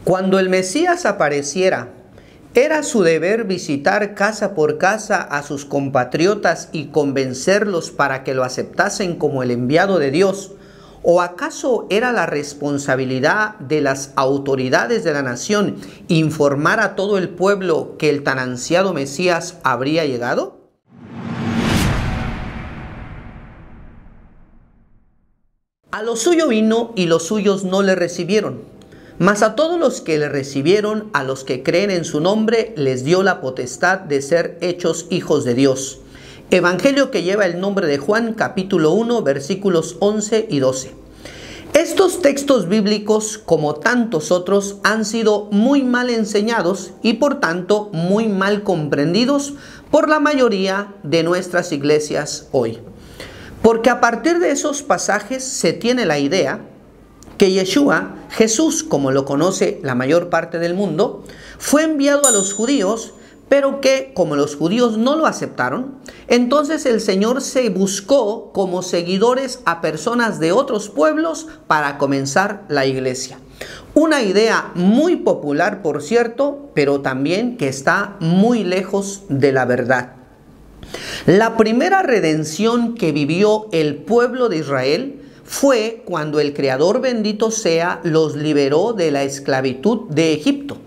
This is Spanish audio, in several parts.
Cuando el Mesías apareciera, era su deber visitar casa por casa a sus compatriotas y convencerlos para que lo aceptasen como el enviado de Dios. ¿O acaso era la responsabilidad de las autoridades de la nación informar a todo el pueblo que el tan ansiado Mesías habría llegado? A lo suyo vino y los suyos no le recibieron. Mas a todos los que le recibieron, a los que creen en su nombre, les dio la potestad de ser hechos hijos de Dios. Evangelio que lleva el nombre de Juan, capítulo 1, versículos 11 y 12. Estos textos bíblicos, como tantos otros, han sido muy mal enseñados y por tanto muy mal comprendidos por la mayoría de nuestras iglesias hoy. Porque a partir de esos pasajes se tiene la idea que Yeshua, Jesús, como lo conoce la mayor parte del mundo, fue enviado a los judíos, pero que como los judíos no lo aceptaron, entonces el Señor se buscó como seguidores a personas de otros pueblos para comenzar la iglesia. Una idea muy popular, por cierto, pero también que está muy lejos de la verdad. La primera redención que vivió el pueblo de Israel fue cuando el Creador, bendito sea, los liberó de la esclavitud de Egipto.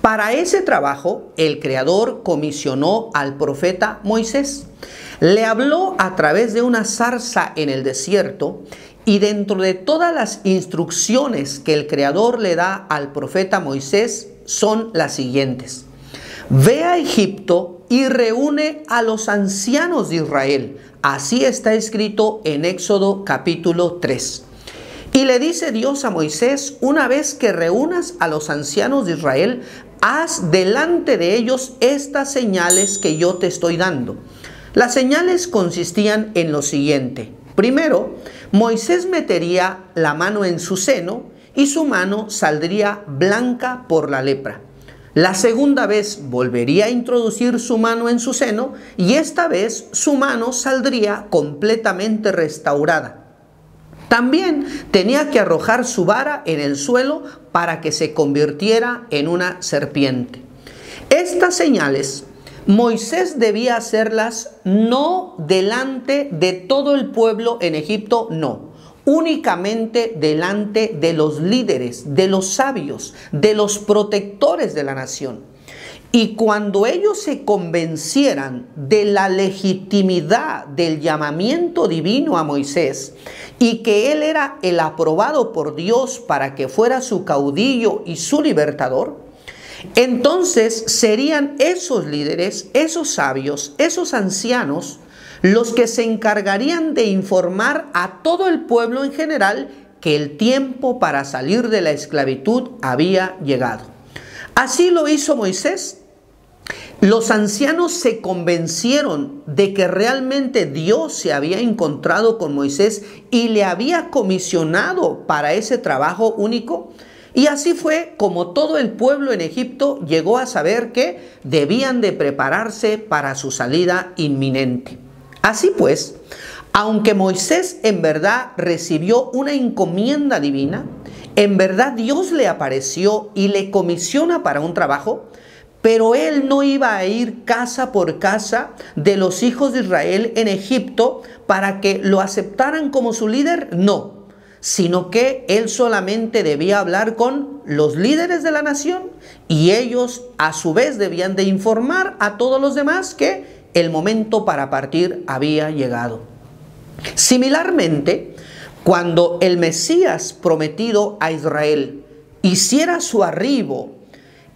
Para ese trabajo, el Creador comisionó al profeta Moisés. Le habló a través de una zarza en el desierto y dentro de todas las instrucciones que el Creador le da al profeta Moisés son las siguientes. Ve a Egipto y reúne a los ancianos de Israel. Así está escrito en Éxodo capítulo 3. Y le dice Dios a Moisés, una vez que reúnas a los ancianos de Israel, haz delante de ellos estas señales que yo te estoy dando. Las señales consistían en lo siguiente. Primero, Moisés metería la mano en su seno y su mano saldría blanca por la lepra. La segunda vez volvería a introducir su mano en su seno y esta vez su mano saldría completamente restaurada. También tenía que arrojar su vara en el suelo para que se convirtiera en una serpiente. Estas señales Moisés debía hacerlas no delante de todo el pueblo en Egipto, no. Únicamente delante de los líderes, de los sabios, de los protectores de la nación. Y cuando ellos se convencieran de la legitimidad del llamamiento divino a Moisés y que él era el aprobado por Dios para que fuera su caudillo y su libertador, entonces serían esos líderes, esos sabios, esos ancianos, los que se encargarían de informar a todo el pueblo en general que el tiempo para salir de la esclavitud había llegado. Así lo hizo Moisés. Los ancianos se convencieron de que realmente Dios se había encontrado con Moisés y le había comisionado para ese trabajo único. Y así fue como todo el pueblo en Egipto llegó a saber que debían de prepararse para su salida inminente. Así pues, aunque Moisés en verdad recibió una encomienda divina, en verdad Dios le apareció y le comisiona para un trabajo, pero él no iba a ir casa por casa de los hijos de Israel en Egipto para que lo aceptaran como su líder, no, sino que él solamente debía hablar con los líderes de la nación y ellos a su vez debían de informar a todos los demás que el momento para partir había llegado. Similarmente, cuando el Mesías prometido a Israel hiciera su arribo,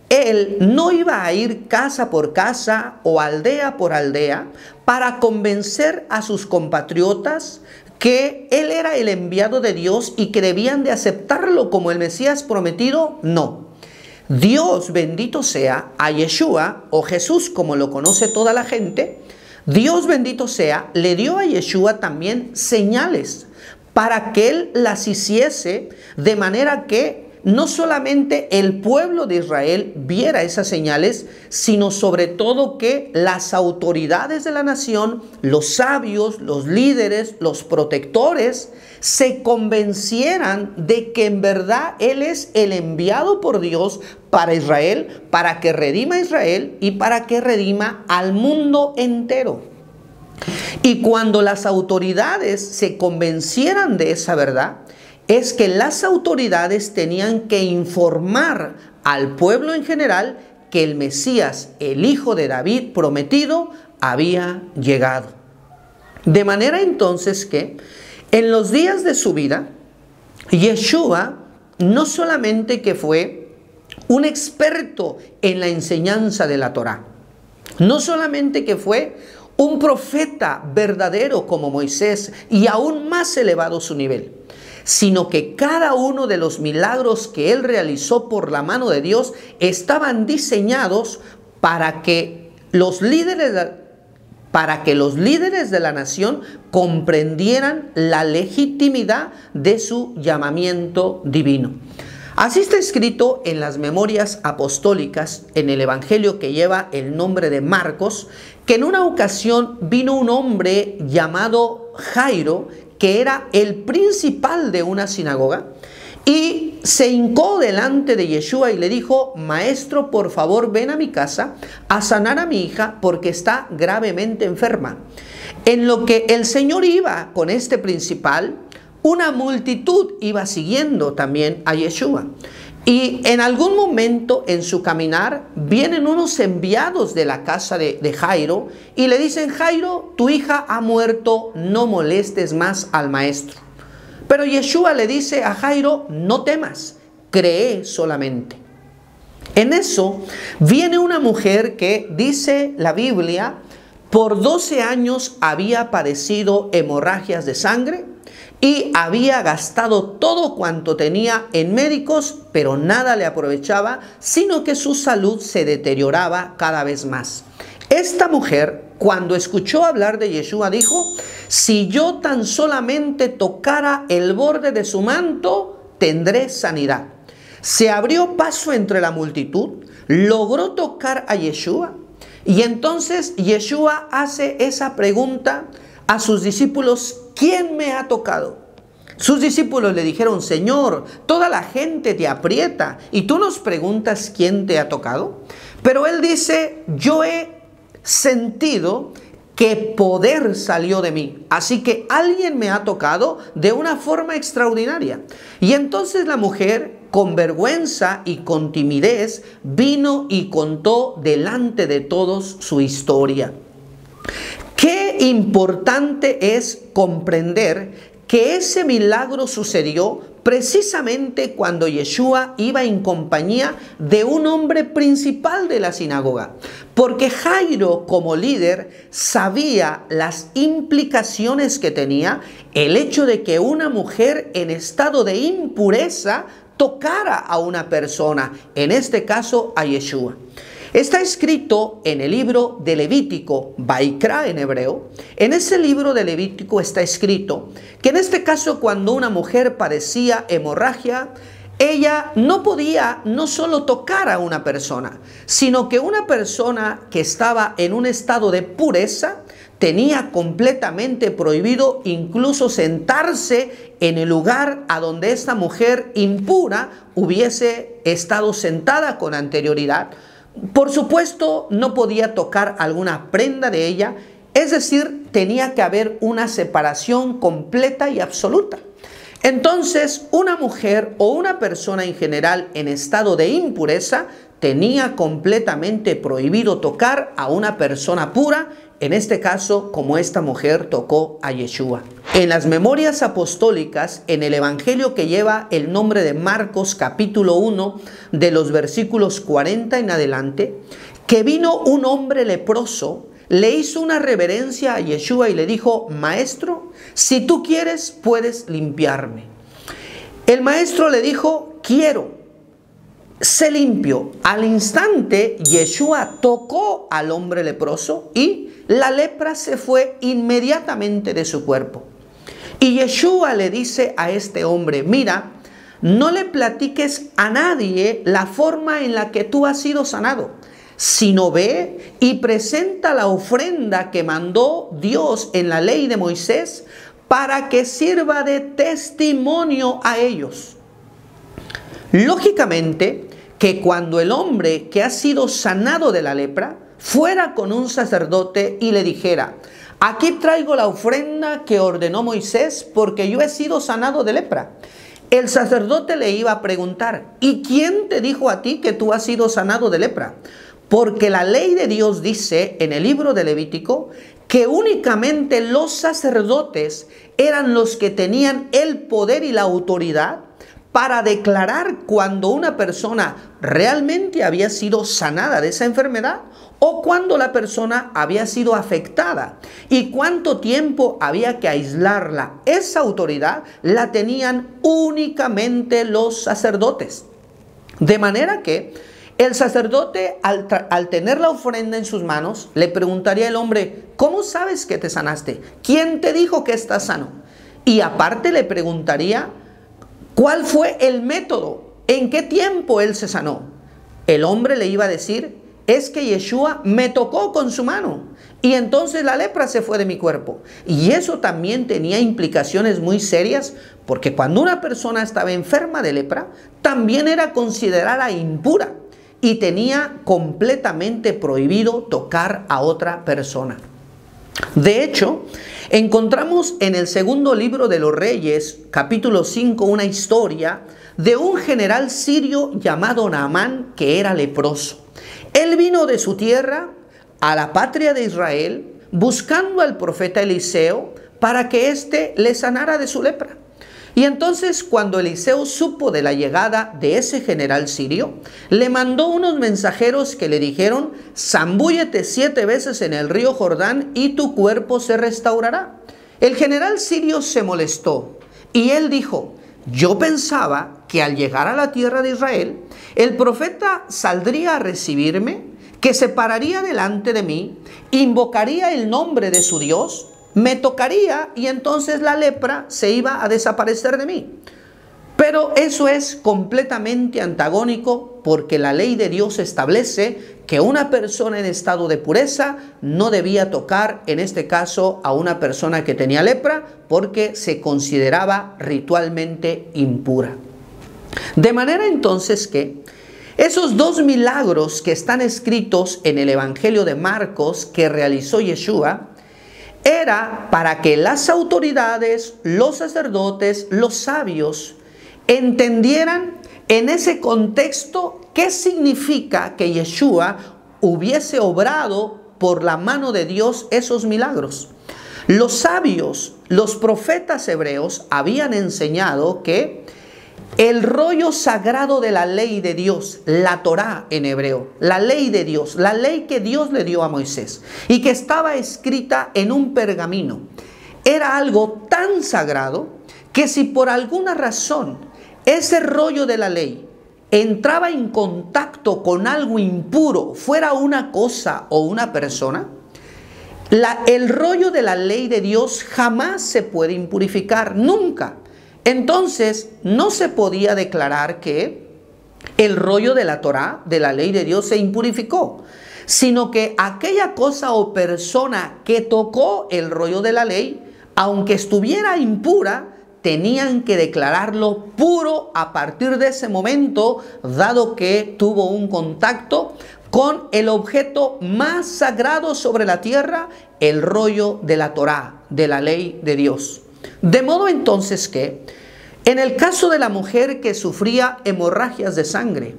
él no iba a ir casa por casa o aldea por aldea para convencer a sus compatriotas que él era el enviado de Dios y que debían de aceptarlo como el Mesías prometido. No. Dios, bendito sea, a Yeshua, o Jesús como lo conoce toda la gente, Dios, bendito sea, le dio a Yeshua también señales para que él las hiciese de manera que no solamente el pueblo de Israel viera esas señales, sino sobre todo que las autoridades de la nación, los sabios, los líderes, los protectores, se convencieran de que en verdad Él es el enviado por Dios para Israel, para que redima a Israel y para que redima al mundo entero. Y cuando las autoridades se convencieran de esa verdad, es que las autoridades tenían que informar al pueblo en general que el Mesías, el hijo de David prometido, había llegado. De manera entonces que en los días de su vida, Yeshua no solamente que fue un experto en la enseñanza de la Torá, no solamente que fue un profeta verdadero como Moisés y aún más elevado su nivel, sino que cada uno de los milagros que él realizó por la mano de Dios estaban diseñados para que los líderes de la nación comprendieran la legitimidad de su llamamiento divino. Así está escrito en las memorias apostólicas, en el evangelio que lleva el nombre de Marcos, que en una ocasión vino un hombre llamado Jairo, que era el principal de una sinagoga, y se hincó delante de Yeshua y le dijo: Maestro, por favor, ven a mi casa a sanar a mi hija porque está gravemente enferma. En lo que el Señor iba con este principal, una multitud iba siguiendo también a Yeshua. Y en algún momento en su caminar vienen unos enviados de la casa de Jairo y le dicen: Jairo, tu hija ha muerto, no molestes más al maestro. Pero Yeshua le dice a Jairo: no temas, cree solamente. En eso viene una mujer que, dice la Biblia, por 12 años había padecido hemorragias de sangre y había gastado todo cuanto tenía en médicos, pero nada le aprovechaba, sino que su salud se deterioraba cada vez más. Esta mujer, cuando escuchó hablar de Yeshua, dijo: si yo tan solamente tocara el borde de su manto, tendré sanidad. Se abrió paso entre la multitud, logró tocar a Yeshua, y entonces Yeshua hace esa pregunta a sus discípulos: ¿quién me ha tocado? Sus discípulos le dijeron: Señor, toda la gente te aprieta y tú nos preguntas quién te ha tocado. Pero él dice: yo he sentido que poder salió de mí, así que alguien me ha tocado de una forma extraordinaria. Y entonces la mujer, con vergüenza y con timidez, vino y contó delante de todos su historia. Qué importante es comprender que ese milagro sucedió precisamente cuando Yeshua iba en compañía de un hombre principal de la sinagoga, porque Jairo, como líder, sabía las implicaciones que tenía el hecho de que una mujer en estado de impureza tocara a una persona, en este caso a Yeshua. Está escrito en el libro de Levítico, Vaikra en hebreo. En ese libro de Levítico está escrito que en este caso, cuando una mujer padecía hemorragia, ella no podía no solo tocar a una persona, sino que una persona que estaba en un estado de pureza tenía completamente prohibido incluso sentarse en el lugar a donde esta mujer impura hubiese estado sentada con anterioridad. Por supuesto, no podía tocar alguna prenda de ella, es decir, tenía que haber una separación completa y absoluta. Entonces, una mujer o una persona en general en estado de impureza tenía completamente prohibido tocar a una persona pura, en este caso, como esta mujer tocó a Yeshua. En las memorias apostólicas, en el evangelio que lleva el nombre de Marcos, capítulo 1, de los versículos 40 en adelante, que vino un hombre leproso, le hizo una reverencia a Yeshua y le dijo: Maestro, si tú quieres, puedes limpiarme. El maestro le dijo: quiero. Sé limpio. Al instante, Yeshua tocó al hombre leproso y la lepra se fue inmediatamente de su cuerpo. Y Yeshua le dice a este hombre: mira, no le platiques a nadie la forma en la que tú has sido sanado, sino ve y presenta la ofrenda que mandó Dios en la ley de Moisés para que sirva de testimonio a ellos. Lógicamente, que cuando el hombre que ha sido sanado de la lepra fuera con un sacerdote y le dijera: aquí traigo la ofrenda que ordenó Moisés porque yo he sido sanado de lepra, el sacerdote le iba a preguntar: ¿y quién te dijo a ti que tú has sido sanado de lepra? Porque la ley de Dios dice en el libro de Levítico que únicamente los sacerdotes eran los que tenían el poder y la autoridad para declarar cuando una persona realmente había sido sanada de esa enfermedad o cuando la persona había sido afectada y cuánto tiempo había que aislarla. Esa autoridad la tenían únicamente los sacerdotes. De manera que el sacerdote, al tener la ofrenda en sus manos, le preguntaría al hombre: ¿cómo sabes que te sanaste? ¿Quién te dijo que estás sano? Y aparte le preguntaría: ¿cuál fue el método? ¿En qué tiempo él se sanó? El hombre le iba a decir: es que Yeshua me tocó con su mano y entonces la lepra se fue de mi cuerpo. Y eso también tenía implicaciones muy serias, porque cuando una persona estaba enferma de lepra, también era considerada impura y tenía completamente prohibido tocar a otra persona. De hecho, encontramos en el segundo libro de los Reyes, capítulo 5, una historia de un general sirio llamado Naamán, que era leproso. Él vino de su tierra a la patria de Israel buscando al profeta Eliseo para que éste le sanara de su lepra. Y entonces, cuando Eliseo supo de la llegada de ese general sirio, le mandó unos mensajeros que le dijeron: zambúllete 7 veces en el río Jordán y tu cuerpo se restaurará. El general sirio se molestó y él dijo: yo pensaba que al llegar a la tierra de Israel, el profeta saldría a recibirme, que se pararía delante de mí, invocaría el nombre de su Dios, me tocaría y entonces la lepra se iba a desaparecer de mí. Pero eso es completamente antagónico, porque la ley de Dios establece que una persona en estado de pureza no debía tocar, en este caso, a una persona que tenía lepra, porque se consideraba ritualmente impura. De manera entonces que esos 2 milagros que están escritos en el Evangelio de Marcos que realizó Yeshua, era para que las autoridades, los sacerdotes, los sabios entendieran en ese contexto qué significa que Yeshua hubiese obrado por la mano de Dios esos milagros. Los sabios, los profetas hebreos habían enseñado que el rollo sagrado de la ley de Dios, la Torá en hebreo, la ley de Dios, la ley que Dios le dio a Moisés y que estaba escrita en un pergamino, era algo tan sagrado que si por alguna razón ese rollo de la ley entraba en contacto con algo impuro, fuera una cosa o una persona, el rollo de la ley de Dios jamás se puede impurificar, nunca. Entonces, no se podía declarar que el rollo de la Torá, de la ley de Dios, se impurificó, sino que aquella cosa o persona que tocó el rollo de la ley, aunque estuviera impura, tenían que declararlo puro a partir de ese momento, dado que tuvo un contacto con el objeto más sagrado sobre la tierra, el rollo de la Torá, de la ley de Dios. De modo entonces que, en el caso de la mujer que sufría hemorragias de sangre,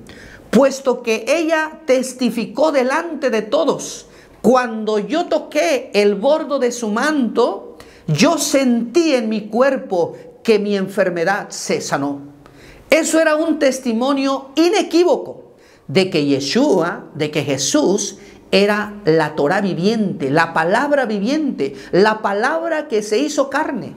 puesto que ella testificó delante de todos: cuando yo toqué el bordo de su manto, yo sentí en mi cuerpo que mi enfermedad se sanó. Eso era un testimonio inequívoco de que Yeshua, de que Jesús era la Torá viviente, la palabra viviente, la palabra que se hizo carne.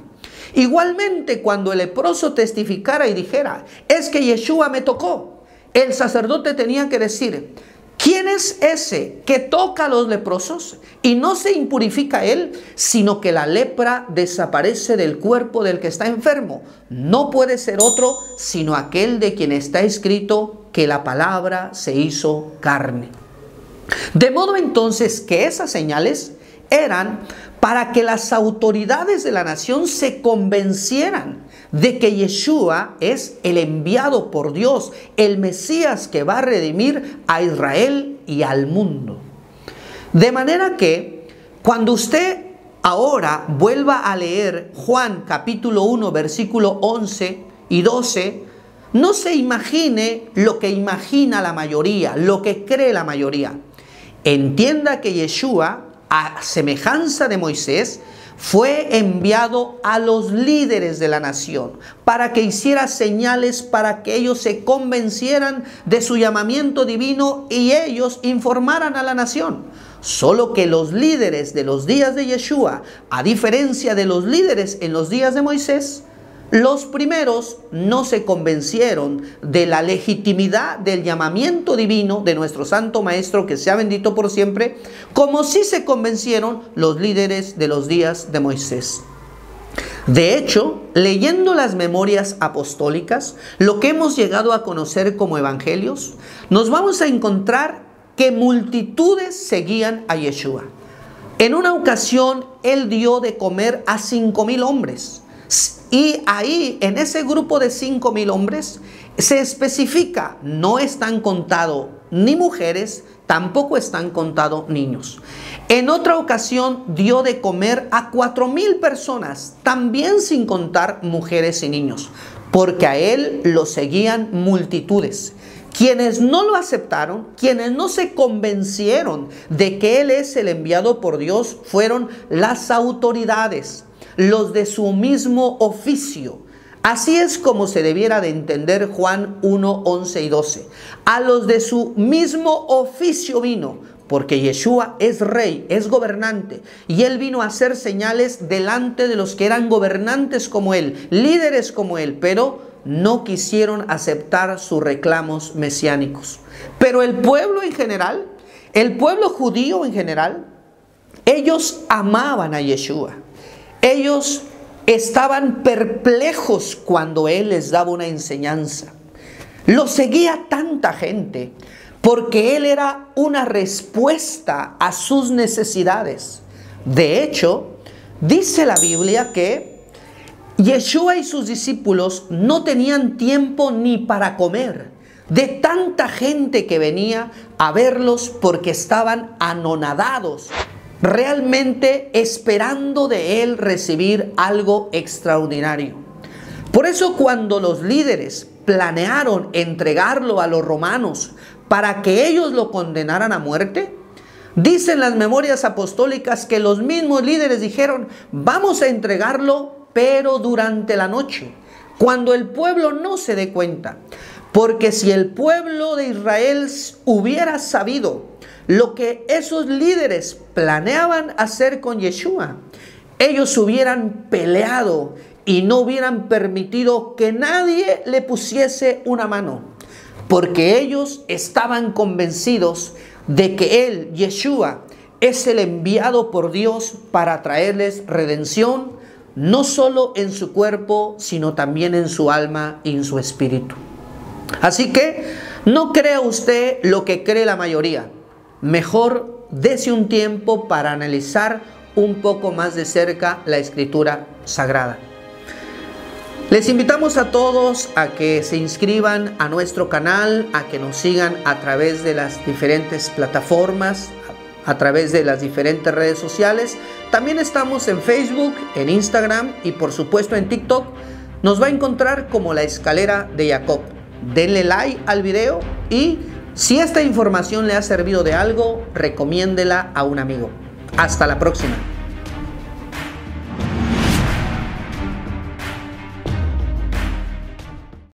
Igualmente, cuando el leproso testificara y dijera: es que Yeshua me tocó, el sacerdote tenía que decir: ¿Quién es ese que toca a los leprosos y no se impurifica él, sino que la lepra desaparece del cuerpo del que está enfermo? No puede ser otro sino aquel de quien está escrito que la palabra se hizo carne. De modo entonces que esas señales eran para que las autoridades de la nación se convencieran de que Yeshua es el enviado por Dios, el Mesías que va a redimir a Israel y al mundo. De manera que cuando usted ahora vuelva a leer Juan capítulo 1 versículo 11 y 12, no se imagine lo que imagina la mayoría, lo que cree la mayoría. Entienda que Yeshua, a semejanza de Moisés, fue enviado a los líderes de la nación para que hiciera señales para que ellos se convencieran de su llamamiento divino y ellos informaran a la nación. Solo que los líderes de los días de Yeshua, a diferencia de los líderes en los días de Moisés, los primeros no se convencieron de la legitimidad del llamamiento divino de nuestro Santo Maestro, que sea bendito por siempre, como sí se convencieron los líderes de los días de Moisés. De hecho, leyendo las memorias apostólicas, lo que hemos llegado a conocer como evangelios, nos vamos a encontrar que multitudes seguían a Yeshua. En una ocasión, él dio de comer a 5,000 hombres. Y ahí, en ese grupo de 5,000 hombres, se especifica, no están contados ni mujeres, tampoco están contados niños. En otra ocasión dio de comer a 4,000 personas, también sin contar mujeres y niños, porque a él lo seguían multitudes. Quienes no lo aceptaron, quienes no se convencieron de que él es el enviado por Dios, fueron las autoridades, los de su mismo oficio. Así es como se debiera de entender Juan 1, 11 y 12. A los de su mismo oficio vino, porque Yeshua es rey, es gobernante, y él vino a hacer señales delante de los que eran gobernantes como él, líderes como él, pero no quisieron aceptar sus reclamos mesiánicos. Pero el pueblo en general, el pueblo judío en general, ellos amaban a Yeshua. Ellos estaban perplejos cuando él les daba una enseñanza. Lo seguía tanta gente porque él era una respuesta a sus necesidades. De hecho, dice la Biblia que Yeshua y sus discípulos no tenían tiempo ni para comer, de tanta gente que venía a verlos porque estaban anonadados, realmente esperando de él recibir algo extraordinario. Por eso cuando los líderes planearon entregarlo a los romanos para que ellos lo condenaran a muerte, dicen las memorias apostólicas que los mismos líderes dijeron, vamos a entregarlo, pero durante la noche, cuando el pueblo no se dé cuenta. Porque si el pueblo de Israel hubiera sabido lo que esos líderes planeaban hacer con Yeshua, ellos hubieran peleado y no hubieran permitido que nadie le pusiese una mano, porque ellos estaban convencidos de que él, Yeshua, es el enviado por Dios para traerles redención, no solo en su cuerpo, sino también en su alma y en su espíritu. Así que no crea usted lo que cree la mayoría. Mejor dése un tiempo para analizar un poco más de cerca la Escritura Sagrada. Les invitamos a todos a que se inscriban a nuestro canal, a que nos sigan a través de las diferentes plataformas, a través de las diferentes redes sociales. También estamos en Facebook, en Instagram y por supuesto en TikTok. Nos va a encontrar como La Escalera de Jacob. Denle like al video y si esta información le ha servido de algo, recomiéndela a un amigo. Hasta la próxima.